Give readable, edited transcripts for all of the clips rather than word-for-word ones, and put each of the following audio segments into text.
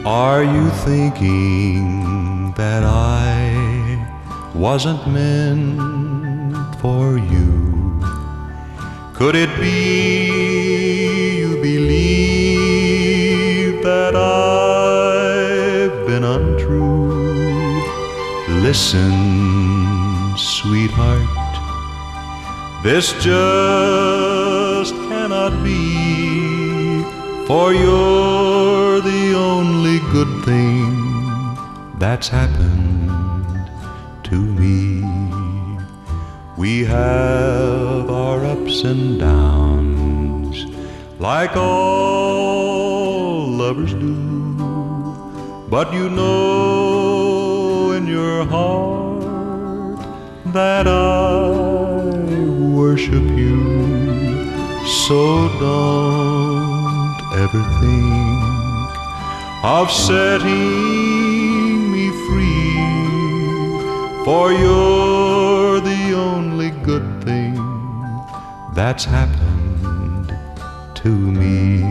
Are you thinking that I wasn't meant for you? Could it be you believe that I've been untrue? Listen, sweetheart, this just cannot be, for you're the only good thing that's happened to me. We have our ups and downs, like all lovers do, but you know in your heart that I worship you. So don't ever think of setting me free, for you're the only good thing that's happened to me.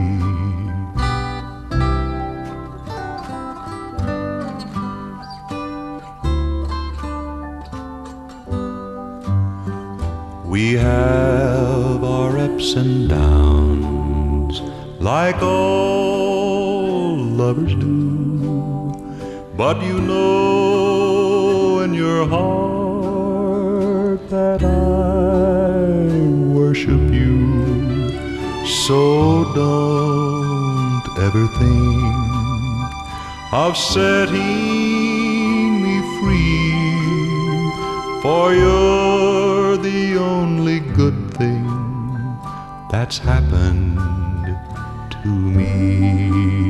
We have our ups and downs, like all lovers do, but you know in your heart that I worship you. So don't ever think of setting me free, for you're the only good thing that's happened to me.